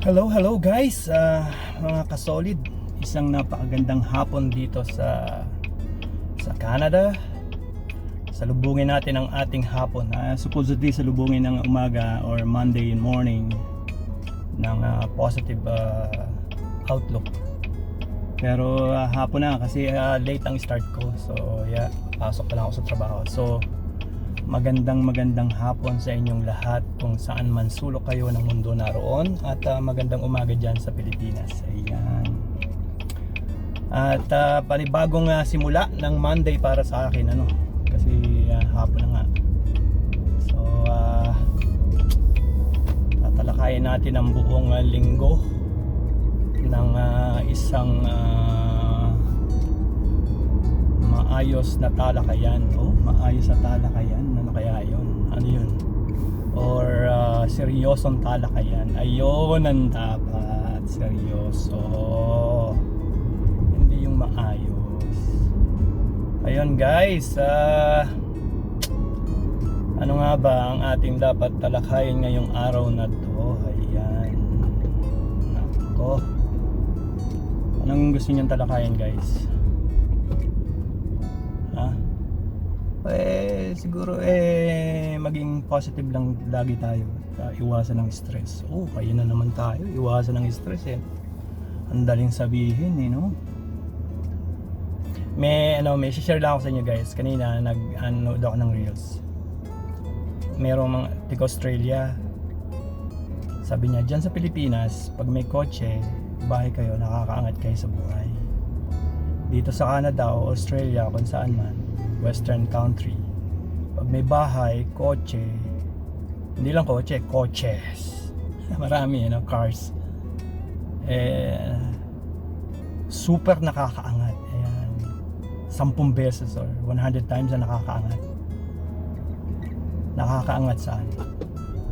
Hello guys, mga kasolid. Isang napakagandang hapon dito sa Canada. Salubungin natin ang ating hapon. Supposedly salubungin ng umaga or Monday morning ng positive outlook. Pero hapon na kasi late ang start ko. So yeah, pasok pa lang ako sa trabaho. So magandang hapon sa inyong lahat kung saan man sulok kayo ng mundo naroon, at magandang umaga dyan sa Pilipinas. Ayan. At panibagong simula ng Monday para sa akin, kasi hapon na nga. So tatalakayin natin ang buong linggo ng isang maayos na talakayan. Maayos na talakayan. Ano kaya yun? Ano yun? Or seryosong talakayan. Ayun ang dapat. Seryoso. Hindi yung maayos. Ayun guys. Ano nga ba ang ating dapat talakayin ngayong araw na to? Ayan. Nako. Anong gusto niyong talakayin guys? Siguro maging positive lang lagi tayo. Iwasan ng stress. Ayun na naman tayo. Iwasan ng stress Ang daling sabihin no? May share lang ako sa inyo guys. Kanina nag-upload ako ng reels. Merong mga taga-Australia. Sabi niya, dyan sa Pilipinas, pag may kotse, bahay kayo, nakakaangat kayo sa buhay. Dito sa Canada o Australia, kung saan man, Western country, pag may bahay, kotse, hindi lang kotse, coaches, marami cars, super nakakaangat. Ayan, 10 beses or 100 times na nakakaangat saan?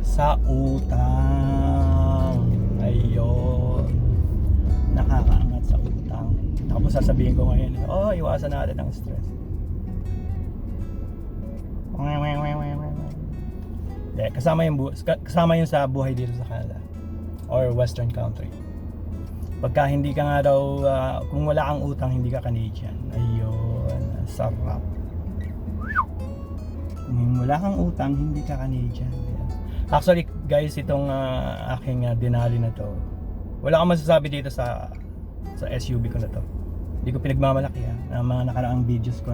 Sa utang. Ayun, nakakaangat sa utang. Tapos sasabihin ko ngayon, iwasan natin ang stress. Kasama yun sa buhay dito sa Canada or Western country. Pagka hindi ka nga daw, kung wala kang utang, hindi ka Canadian. Ayun, sarap. Kung wala kang utang, hindi ka Canadian. Actually guys, itong aking Denali na to, wala akong masasabi dito sa SUV ko na to. Hindi ko pinagmamalaki ng mga nakaraang videos ko.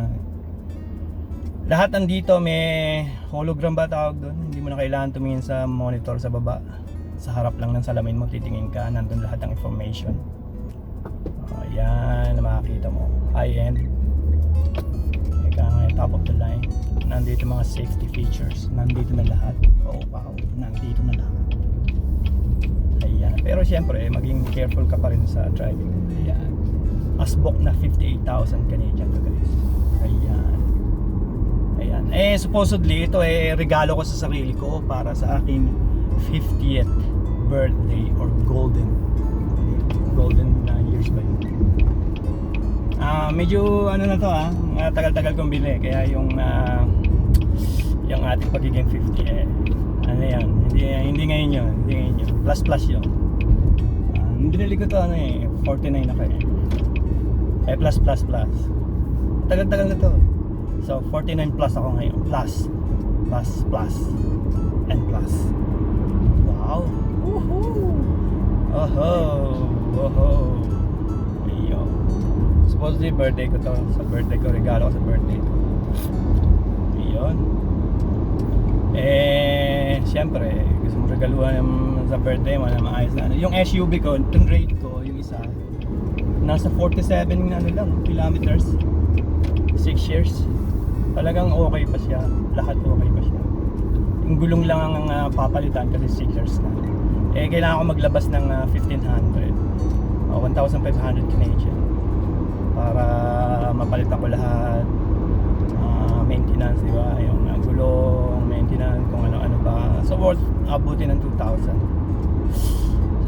Lahat nandito may hologram ba tawag doon? Hindi mo na kailangan tumingin sa monitor sa baba. Sa harap lang ng salamin mo titingin ka, nandun lahat ng information. Yan, makikita mo. High-end. Ika nga, top of the line. Nandito mga safety features. Nandito na lahat. Wow, nandito na lahat. Ayan. Pero syempre, maging careful ka pa rin sa driving. Ayan. Asbok na 58,000 Canadian to guys. Ayan. Supposedly ito regalo ko sa sarili ko para sa aking 50th birthday or golden years ba yun. Medyo na to tagal-tagal kong bili, kaya yung ating pagiging 50 hindi ngayon yun, plus yun. Binili ko to 49 na kayo plus tagal-tagal na to. So 49 plus ako ngayon. Plus and plus. Wow. Woohoo. Ayun. Supposedly birthday ko to. Sa birthday ko, regalo ko sa birthday ko. Ayun. Siyempre gusto mo regaluhan sa birthday mo na maayos na. Yung SUV ko, yung rate ko, yung isa, nasa 47 kilometers. 6 years. Talagang okay pa siya. Lahat okay pa siya. Yung gulong lang ang papalitan kasi 6 years na. Kailangan ko maglabas ng 1,500 o 1,500 Canadian para mapalitan ko lahat. Maintenance, di ba? Yung gulong, maintenance, kung ano-ano pa. So worth abutin ng 2,000.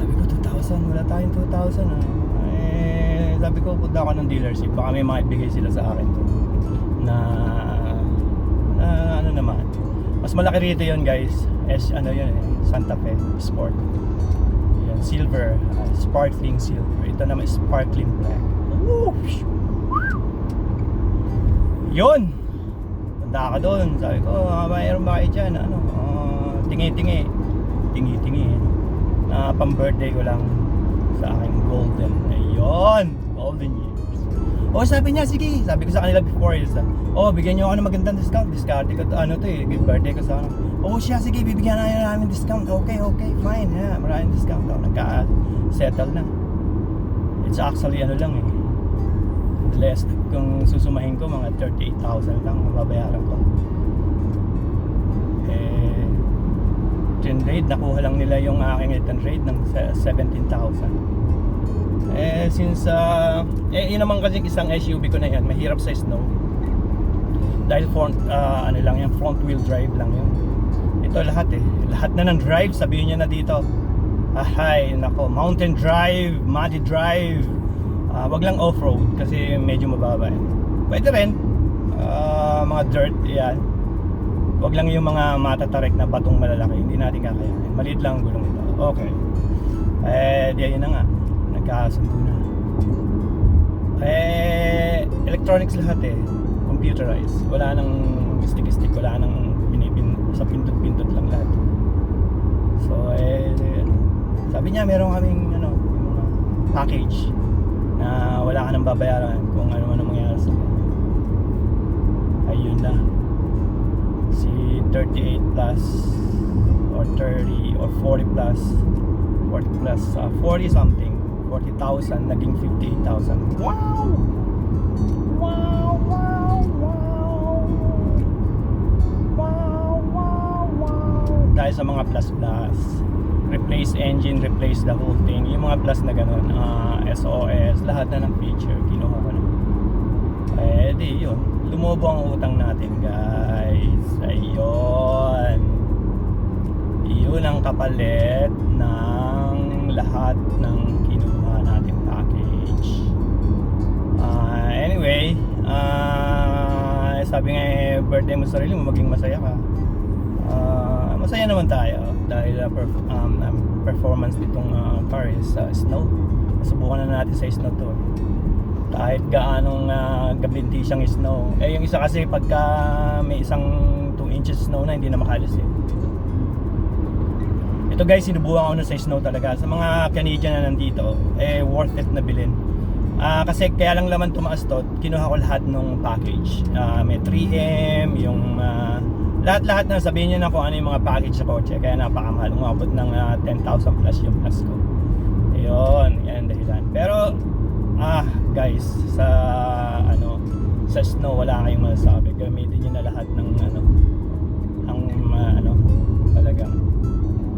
Sabi ko 2,000, wala tayong 2,000 sabi ko punta ako ng dealership, baka may maibigay sila sa akin na naman. Mas malaki rito yun guys. Santa Fe Sport. yun, silver, sparkling silver. Ito naman sparkling black. Whoosh! Yun! Punta ka doon. Sabi ko, mayroon ba kayo dyan? Ano? Tingi-tingi. Tingi-tingi. Pang-birthday ko lang sa aking golden. Ayun! Golden years. Sabi niya, sige. Sabi ko sa kanila before is, bigyan niyo ako ng magandang discount. Discard ko, good birthday ko sa ano. Siya, sige, bibigyan na namin discount. Okay, fine. Yeah, maraming discount. Nagka-settle na. It's actually lang less. Kung susumahin ko, mga 38,000 lang babayaran ko. Return rate, nakuha lang nila yung aking return rate ng 17,000. Since yun naman kasi isang SUV ko na yan, mahirap sa snow. Dahil front wheel drive lang yun. Ito lahat lahat na ng drive, sabihin niya na dito. Nako, mountain drive, muddy drive. Wag lang off-road kasi medyo mababa. Pwede rin mga dirt, yan. Wag lang yung mga matatarik na batong malalaki, hindi natin kakayanin. Maliit lang ang gulong ito. Okay. Yun na nga. Nagkasundo na. Electronics lahat computerized. Wala nang stick-stick, wala nang sa pindot-pindot lang lahat. So sabi niya meron kaming yung package na wala ka nang babayaran kung ano man ang mangyari sa ayun na. Si 38 plus or 30 or 40 plus 40 something, 40,000 naging 58,000. Wow! Dahil sa mga plus, replace engine, replace the whole thing, yung mga plus na ganun, SOS, lahat na ng feature kinuha ko na. Yun, lumobo ang utang natin, guys. Ayun, yun ang kapalit ng lahat ng kinuha nating package. Anyway, sabi nga birthday mo sa sarili mo, maging masaya ka. Masaya naman tayo dahil performance nitong car is snow. Subukan na natin sa snow to. Kahit gaanong gablinti siyang snow. Yung isa kasi pagka may isang 2 inches snow na, hindi na makalis Ito guys, sinubukan ko na sa snow talaga. Sa mga Canadian na nandito, worth it na bilhin. Kasi kaya lang laman tumaas to, kinuha ko lahat ng package. May 3M, yung lahat-lahat na sabihin niyo na kung ano yung mga package sa kotse, kaya napakamahal. Umabot ng 10,000 plus yung plus ko. Ayun, yan dahilan. Pero guys, sa sa snow wala kayong masasabi. Gamitin niyo na lahat ng talagang.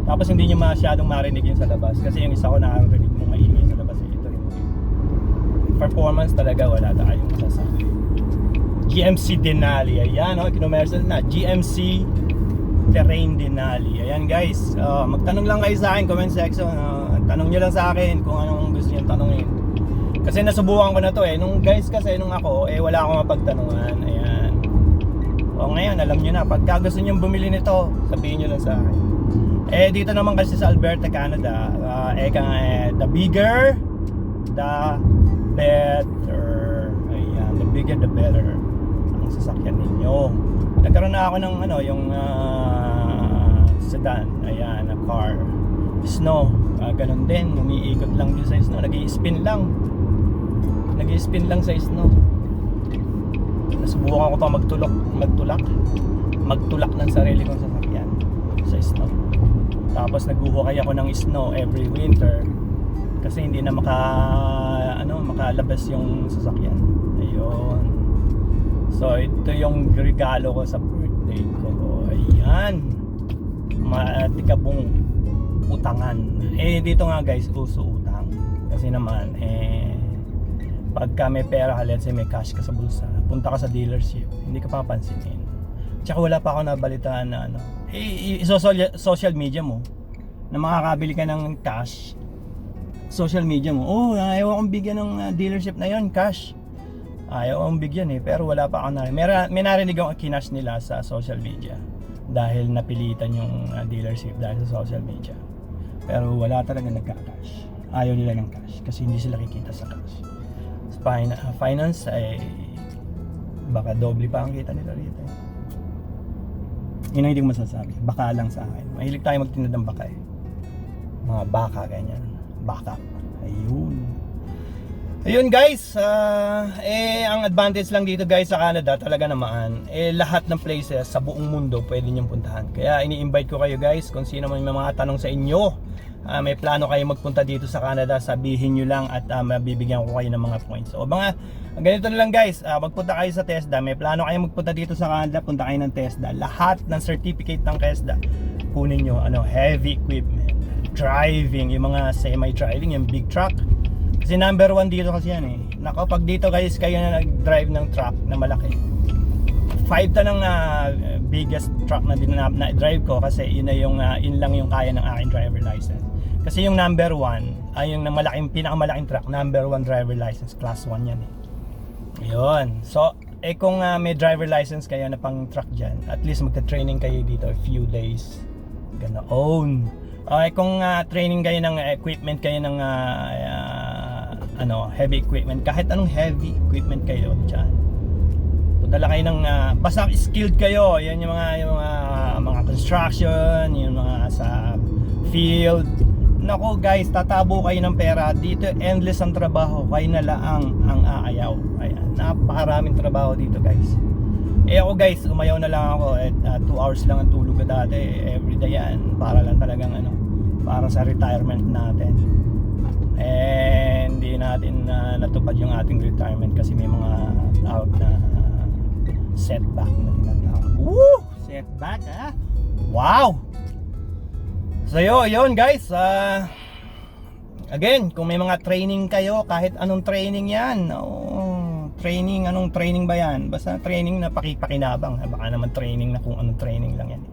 Tapos hindi niyo masyadong marinig yung sa labas kasi yung isa ko nakarinig mong maingay sa labas ito rin. Performance talaga wala tayong masasabi. GMC Denali, ayan kinomercial na GMC Terrain Denali. Ayan guys, magtanong lang kayo sa akin, comment section. Tanong nyo lang sa akin kung anong gusto nyo tanongin. Kasi nasubukan ko na to nung ako wala akong mapagtanungan. Ayan. Ngayon alam nyo na, pagka gusto nyo bumili nito, sabihin nyo lang sa akin. Dito naman kasi sa Alberta, Canada, the bigger the better. Ayan, the bigger the better ang sasakyan ninyo. Nagkaroon na ako ng yung sedan, ayan, na car. Snow, ganun din, umiikot lang din sa snow, nag-i-spin lang sa snow. Nasubukan ko pa magtulak ng sarili kong sasakyan sa snow. Tapos naghuhukay ako ng snow every winter kasi hindi na makalabas yung sasakyan. Ayun. So ito yung regalo ko sa birthday ko. Ayan. Matikabong utangan. Dito nga guys, uso utang. Kasi naman pagka may pera ka, let's say may cash ka sa bulsa, punta ka sa dealership, hindi ka papansinin. Tsaka wala pa ako nabalitaan na social media mo na makakabili ka ng cash. Social media mo, ayaw akong bigyan ng dealership na yon, cash. Ayaw akong bigyan pero wala pa ako may narinig akong kinash nila sa social media dahil napilitan yung dealership dahil sa social media. Pero wala talaga nagka-cash. Ayaw nila ng cash kasi hindi sila kikita sa cash. Sa finance ay baka doble pa ang kita nila rito. Yun ang hindi ko masasabi. Baka lang sa akin. Mahilig tayo magtinda ng baka eh. Mga baka ganyan. Baka. Ayun guys, ang advantage lang dito guys sa Canada talaga naman, lahat ng places sa buong mundo pwede niyong puntahan. Kaya ini-invite ko kayo guys, kung sino man may mga tanong sa inyo, may plano kayo magpunta dito sa Canada, sabihin nyo lang at mabibigyan ko kayo ng mga points. So mga ganito na lang guys, magpunta kayo sa TESDA, may plano kayo magpunta dito sa Canada, punta kayo ng TESDA. Lahat ng certificate ng TESDA, kunin nyo, heavy equipment, driving, yung mga semi-driving, yung big truck. Kasi number 1 dito kasi yan eh. Nako, pag dito guys kayo na nag-drive ng truck na malaki, 5 ta ng biggest truck na drive ko kasi yun lang yung kaya ng aking driver license. Kasi yung number 1 ay yung pinakamalaking truck, number 1 driver license, class 1 yan eh. Ayun. So, kung may driver license kayo na pang truck dyan, at least magta-training kayo dito a few days. Ganoon. Kung training kayo ng equipment kayo ng heavy equipment, kahit anong heavy equipment kayo dyan, dala kayo ng basta skilled kayo, yan yung mga construction, yung mga sa field. Nako guys, tatabo kayo ng pera dito, endless ang trabaho, kayo na lang ang aayaw. Ayan, napakaraming trabaho dito guys. Ako guys, umayaw na lang ako at 2 hours lang ang tulog ko dati everyday yan, para lang talagang para sa retirement natin. Hindi natin natupad yung ating retirement kasi may mga tawag na setback na tinatawag. Woo! Setback ha? Wow! So yun guys, again, kung may mga training kayo, kahit anong training yan, anong training ba yan? Basta training na pakipakinabang, baka naman training na kung anong training lang yan.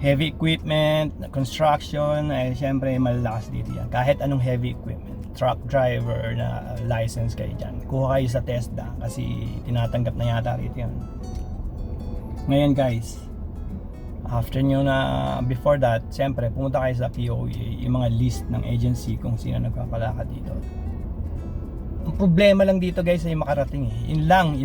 Heavy equipment, construction, syempre malalakas dito yan. Kahit anong heavy equipment, truck driver na license kayo dyan, kuha kayo sa TESDA kasi tinatanggap na yata rito yan. Ngayon guys, after nyo na, before that, syempre pumunta kayo sa POA, yung mga list ng agency kung sino nagpapalakad dito. Ang problema lang dito guys ay makarating eh. Yun lang.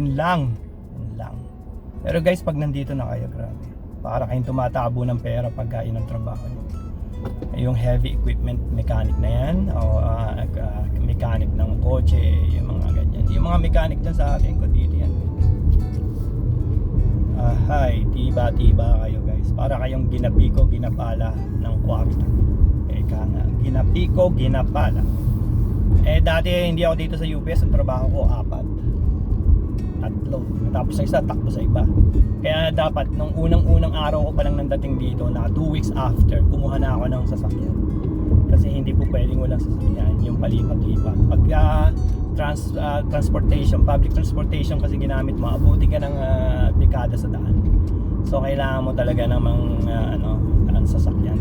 Pero guys, pag nandito na kayo, grabe, para kayong tumatabo ng pera pagka yun ang trabaho nyo. Yung heavy equipment mechanic na yan, o mechanic ng kotse, yung mga ganyan. Yung mga mechanic dyan sa akin ko dito yan. Tiba kayo guys, para kayong ginapiko, ginapala ng kwarta. Ginapiko, ginapala. Dati hindi ako dito sa UPS, ang trabaho ko 4, 3, tapos sa isa, takbo sa iba. Kaya dapat nung unang araw ko pa lang nandating dito, na 2 weeks after, kumuha na ako ng sasakyan. Kasi hindi po pwedeng walang sasakyan, yung palipat-lipat. Pag transportation, public transportation kasi ginamit mo, abuti ka ng dekada sa daan. So kailangan mo talaga namang sasakyan.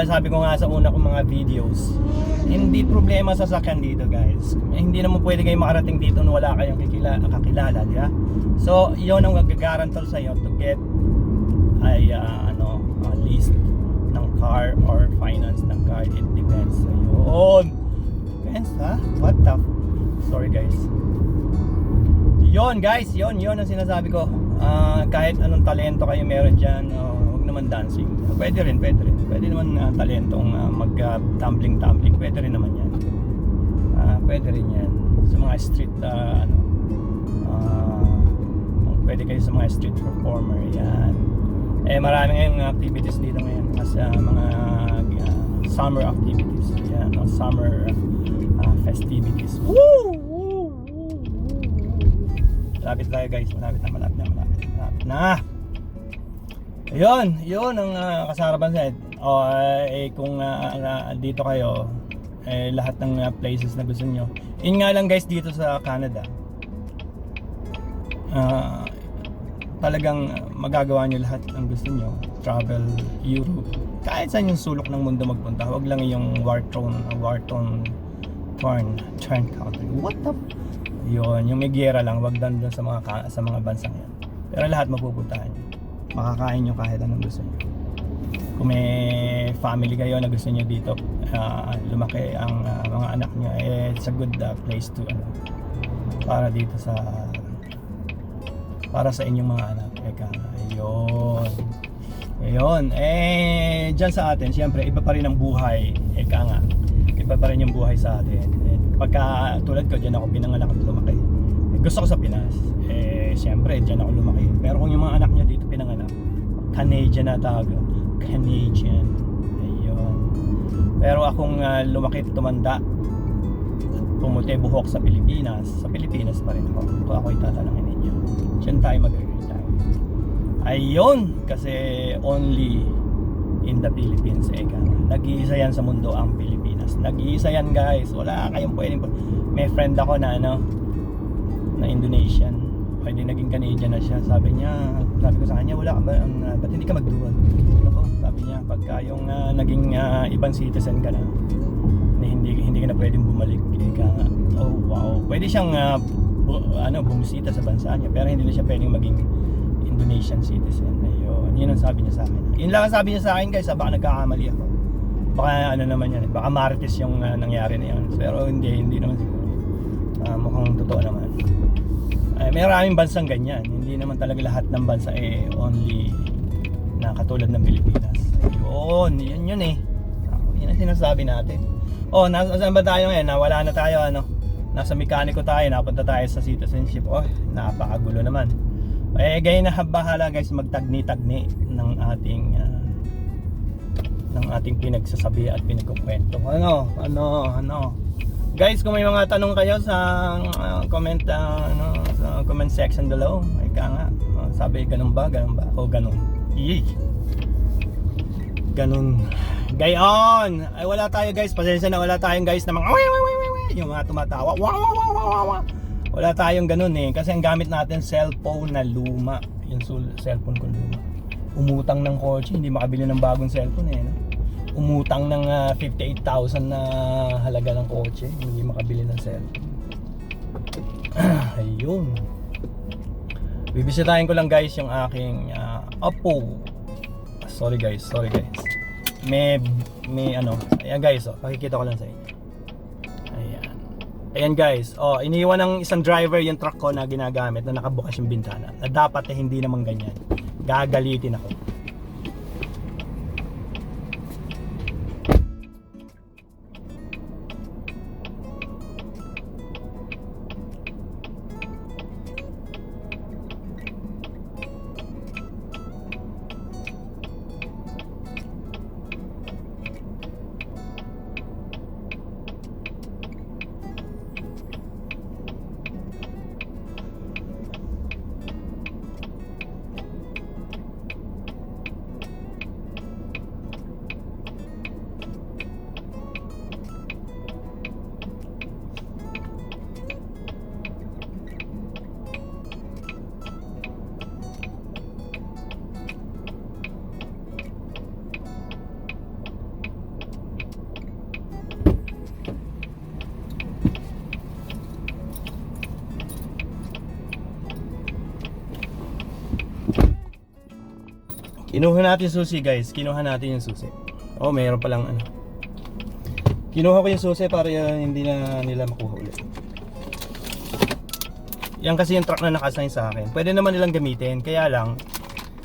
Sabi ko nga sa una kong mga videos, hindi problema sa sasakyan dito guys. Hindi naman pwede kayo makarating dito nung wala kayong kakilala, di ba? So yun ang mag-guarantor sa iyo to get a list ng car or finance ng car. It depends sa yun. Depends ha? What the sorry guys. Yun guys, yun ang sinasabi ko. Kahit anong talento kayo meron dyan, huwag naman dancing. Pwede rin. Pwede naman talentong mag-tumbling. Pwede rin naman yan. Pwede rin yan. Sa mga street, pwede kayo sa mga street performer. Yan. Marami ngayong activities dito ngayon. Kasi mga summer activities. Yan, summer festivities. Woo! Malapit tayo guys, malapit na. Yun ang kasarapan sa kung dito kayo, lahat ng places na gusto nyo. Yun nga lang guys dito sa Canada, talagang magagawa nyo lahat ng gusto nyo. Travel, Europe, kahit saan yung sulok ng mundo magpunta. Huwag lang yung war-torn country. What the yun, yung may giyera lang, wag doon sa mga bansang yan. Pero lahat mapupuntahan nyo. Makakain nyo kahit anong gusto nyo. kung may family kayo na gusto nyo dito lumaki ang mga anak nyo, it's a good place to para dito para sa inyong mga anak. Ayun, dyan sa atin syempre iba pa rin ang buhay, iba pa rin yung buhay sa atin. Pagka tulad ko, dyan ako pinanganak at lumaki. Gusto ko sa Pinas, syempre dyan ako lumaki. Pero kung yung mga anak nyo dito pinanganak, Canadian na tawag, Canadian. Ayun. Pero akong lumaki at tumanda, pumuti buhok sa Pilipinas pa rin ako. Kung ako'y tatanungin ninyo, dyan tayo mag-retire. Ayun, kasi only in the Philippines, nag-iisa yan sa mundo ang Pilipinas. Nag-iisa yan, guys. Wala kayong pwedeng. May friend ako na na Indonesian. Pwede naging Canadian na siya. Sabi ko sa kanya, wala ka ba, ba't hindi ka mag-dual? Sabi niya, pagka yung naging ibang citizen ka na hindi ka na pwedeng bumalik. Oh wow. Pwede siyang bumisita sa bansa niya, pero hindi na siya pwedeng maging Indonesian citizen. Ayun, yun ang sabi niya sa akin. Yun lang ang sabi niya sa akin, guys. Baka nagkakamali ako. Baka naman yan. Baka marites yung nangyari na yun. Pero hindi naman siguro. Mukhang totoo naman. May maraming bansang ganyan. Hindi naman talaga lahat ng bansa only na katulad ng Pilipinas. Ayun, yun yun ang sinasabi natin. Nasaan ba tayo ngayon? Wala na tayo, nasa mekaniko tayo, napunta tayo sa citizenship. Napakagulo naman. Ganyan na bahala, guys, magtagni-tagni ng ating pinagsasabi at pinagkukwento. Guys, kung may mga tanong kayo sa comment sa comment section below, sabi ganun ba o ganun. Ganun. Gayon. Ay wala tayo, guys. Pasensya na, wala tayong, guys, na mga yung mga tumatawa. Wala tayong ganun kasi ang gamit natin cellphone na luma. Yung cellphone ko luma. Umutang ng kotse, hindi makabili ng bagong cellphone Umutang ng 58,000 na halaga ng kotse, hindi makabili ng cellphone. Ayun. Bibisitahin ko lang, guys, yung aking Oppo. Sorry guys. May ayan, guys, pakikita ko lang sa inyo. Ayan, guys, iniwan ng isang driver yung truck ko na ginagamit na nakabukas yung bintana. Na dapat hindi naman ganyan. Gagalitin ako. Kinuha natin susi, guys. Kinuha natin yung susi. Mayroon palang Kinuha ko yung susi para hindi na nila makuha ulit. Yan kasi yung truck na nakasign sa akin. Pwede naman nilang gamitin. Kaya lang,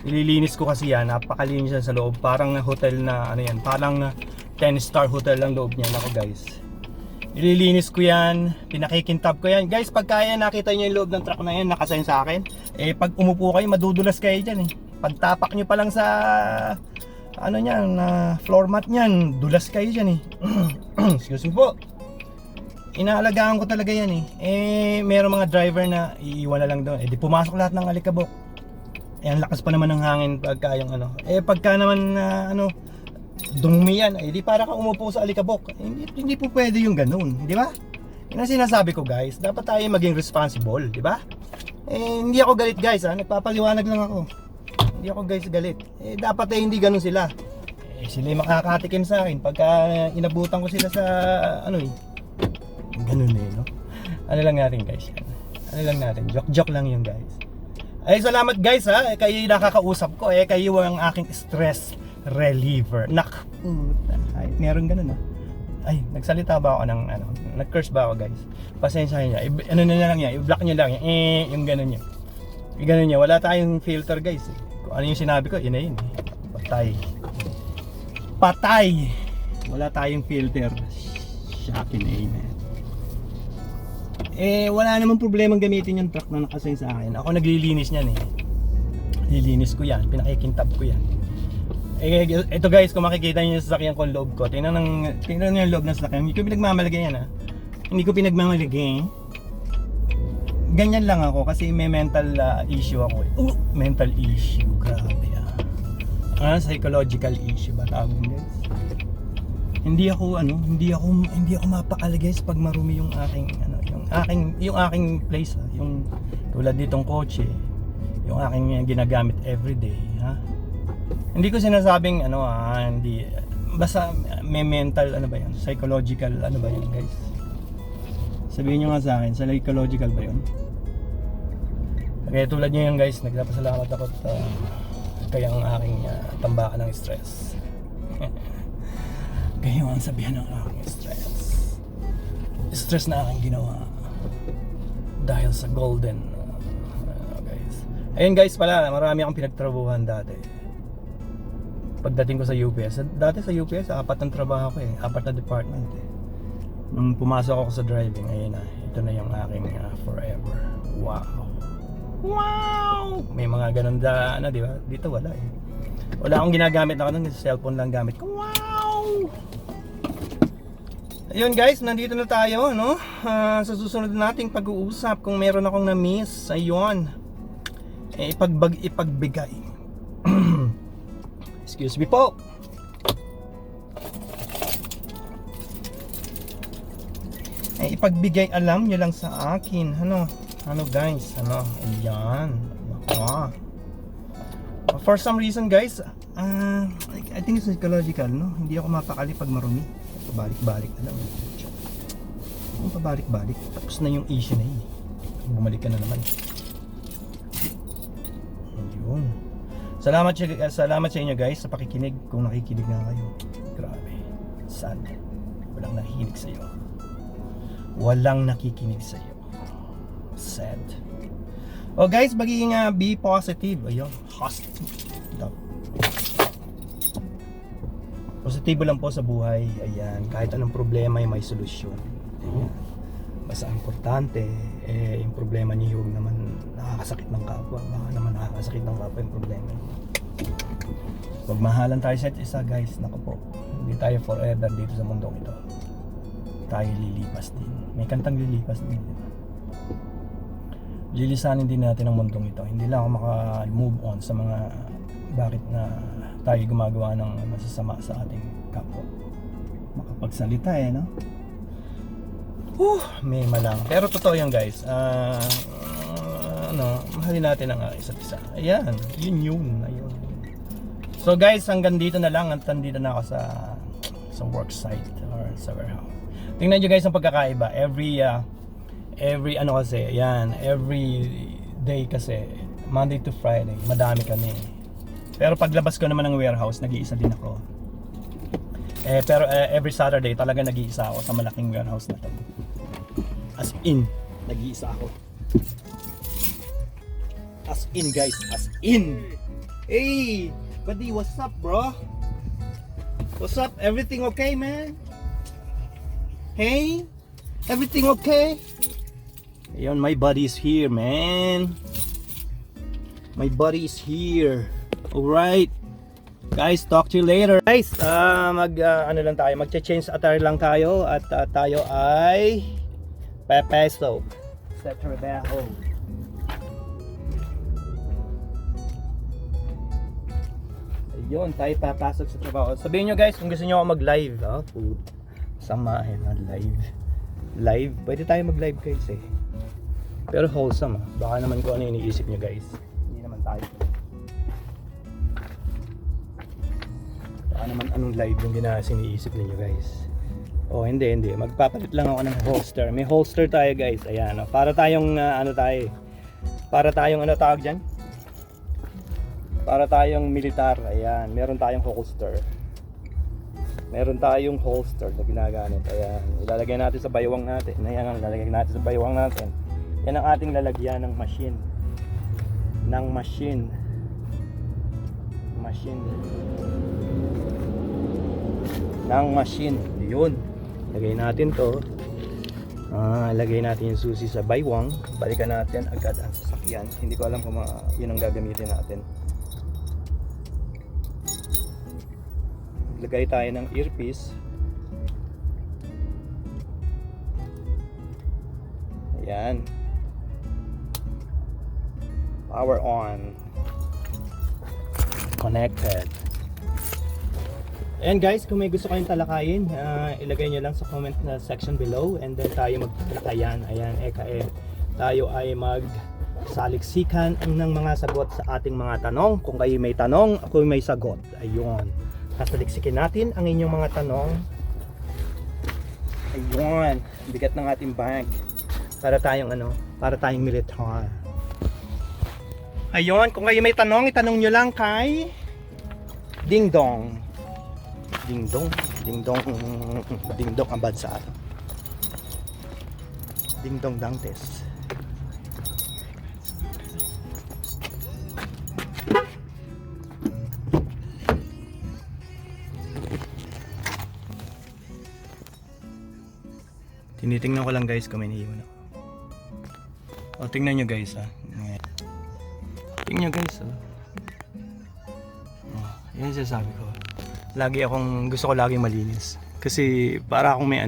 ililinis ko kasi yan. Napakalinis yan sa loob. Parang hotel na parang 10-star hotel lang loob niya. Ako, guys. Ililinis ko yan. Pinakikintab ko yan. Guys, pag kaya nakita nyo yung loob ng truck na yan, nakasign sa akin. Pag umupo kayo, madudulas kayo dyan Pagtapak nyo pa lang sa floor mat niyan, dulas kayo dyan Excuse me po. Inaalagaan ko talaga yan merong mga driver na iiwan na lang doon. Di pumasok lahat ng alikabok. Ang lakas pa naman ng hangin pagka yung pagka naman dumumi yan, di para ka umupo sa alikabok. Hindi po pwede yung ganun, di ba? Yun ang sinasabi ko, guys. Dapat tayo maging responsible, di ba? Hindi ako galit, guys, nagpapaliwanag lang ako. Hindi ako, guys, galit. Dapat hindi ganun sila. Sila yung makakatikim sa akin pagka inabutan ko sila sa ganun no? Ano lang natin, guys, joke lang yun, guys. Salamat, guys, kayo nakakausap ko kayo ang aking stress reliever. Nak, puta. Ay, meron ganun, no? Ay, nagsalita ba ako ng ano? Nag-curse ba ako, guys? Pasensyahin niyo. Ano na lang yan, i-block niyo lang yan. Yung ganun niya. Yung ganun niya. Wala tayong filter, guys. Kung ano yung sinabi ko, yun na yun. Patay. Patay! Wala tayong filter. Shakin amen. Wala namang problemang gamitin yung truck na nakasign sa akin. Ako naglilinis niyan eh. Lilinis ko yan, pinakikintab ko yan. Ito guys, kung makikita niyo yung sasakyan ko, loob ko. Tingnan niyo yung loob ng sasakyan. Hindi ko pinagmamalagay yan ha. Hindi ko pinagmamalagay. Ganyan lang ako kasi may mental issue ako eh. Mental issue, grabe psychological issue ba tawag guys? Hindi ako mapakali guys pag marumi yung aking place yung tulad ditong kotse, yung aking ginagamit everyday ha. Hindi ko sinasabing hindi basta may mental psychological ba yun guys? Sabihin nyo nga sa akin, psychological ba yun? Kaya tulad nyo yun guys, nagpapasalamat ako kaya ang aking tambakan ng stress. Kaya ang sabihan ng aking stress na aking ginawa dahil sa golden guys. Ayun guys pala, marami akong pinagtrabuhan dati. Pagdating ko sa UPS, dati sa UPS, 4 ang trabaho ko 4 na department Nung pumasok ako sa driving, ayun na, ito na yung aking forever. Wow! May mga ganun di ba? Dito wala Wala akong ginagamit na kanong cellphone lang gamit ko. Wow! Ayun guys, nandito na tayo, no? Sa susunod nating pag-uusap kung meron akong na-miss, ayun. Ipagbigay. Excuse me po. Ipagbigay alam nyo lang sa akin, guys, ayan, for some reason guys, I think it's psychological, no? Hindi ako mapakali pag marumi, pabalik-balik na lang, pabalik-balik, tapos na yung issue na yun, bumalik ka na naman. Ayun, salamat sa inyo guys sa pakikinig, kung nakikinig nga kayo, grabe, sad, walang nakikinig sa'yo, walang nakikinig sa'yo. Sad. Oh guys, magiging be positive. Ayun, positibo lang po sa buhay. Ayan, kahit anong problema ay may solusyon. Ayan. Basta importante yung problema niyo huwag naman nakakasakit ng kapwa. Baka naman nakakasakit ng kapwa yung problema. Huwag mahalan tayo sa isa guys. Naku po, hindi tayo forever dito sa mundong ito. Tayo lilipas din. May kantang lilipas din, diba? Lilisanin din natin ang mundong ito. Hindi lang ako maka-move on sa mga bakit na tayo gumagawa ng masasama sa ating kapwa. Makapagsalita no? May malang. Pero totoo yan guys. Mahalin natin ang isa't isa. Ayan, yun. Ayun. So guys, hanggang dito na lang. Hanggang dito na ako sa work site or sa warehouse. Tingnan nyo guys ang pagkakaiba. Every day kasi Monday to Friday madami kami, pero paglabas ko naman ng warehouse nag-iisa din ako pero every Saturday talaga nag-iisa ako sa malaking warehouse na to, as in nag-iisa ako, as in guys, as in. Hey buddy, what's up bro? What's up? Everything okay man? Hey, everything okay? Ayun, my buddy is here, man. My buddy is here. Alright. Guys, talk to you later. Guys, mag-change attire lang tayo at tayo ay pepeso sa trabaho. Ayun, tayo papasok sa trabaho. Sabihin nyo guys, kung gusto nyo ako mag-live, samahin na live. Pwede tayo mag-live guys pero wholesome baka naman kung ano iniisip nyo guys, hindi naman tayo, baka naman anong live yung iniisip ninyo guys. Hindi, magpapalit lang ako ng holster. May holster tayo guys, ayan para tayong tawag dyan, Para tayong militar. Ayan, meron tayong holster. Meron tayong holster na ginagamit. Ayan, ilalagay natin sa baywang natin. Ayan ang ilalagay natin sa baywang natin. Yan ang ating lalagyan ng machine. Machine. Yun. Lagay natin to. Lagay natin yung susi sa baywang. Balikan natin agad ang sasakyan. Hindi ko alam kung yun ang gagamitin natin. Lagay tayo ng earpiece. Ayan. Power on. Connected. And guys, kung may gusto kayong talakayin, ilagay nyo lang sa comment na section below, and then tayo magtalakayan. Ayan, tayo ay magsaliksikan ng mga sagot sa ating mga tanong. Kung kayo may tanong, ako may sagot. Ayun. Sasaliksikin natin ang inyong mga tanong. Ayun, bigat ng ating bag. Para tayong militar. Ayun, kung kayo may tanong, itanong nyo lang kay Ding Dong. Ding Dong ang bansa. Ding Dong Dantes. Tinitingnan ko lang guys kung may naiwan ako. O, tingnan nyo guys ha. Tingnan nyo guys ha. Yan yung sasabi ko. Gusto ko laging malinis. Kasi para akong may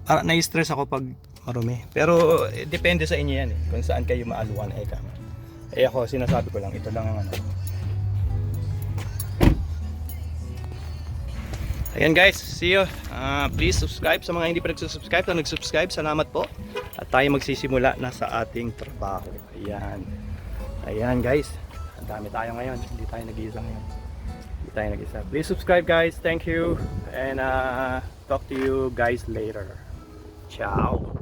para na-stress ako pag marumi. Pero depende sa inyo yan kung saan kayo maaluan. Ako sinasabi ko lang, ito lang ang Ayan guys, see you. Please subscribe sa mga hindi pa nagsusubscribe. Kung nag-subscribe, salamat po. At tayo magsisimula na sa ating trabaho. Ayan guys. Ang dami tayo ngayon. Hindi tayo nag-iisa ngayon. Please subscribe guys. Thank you. And talk to you guys later. Ciao.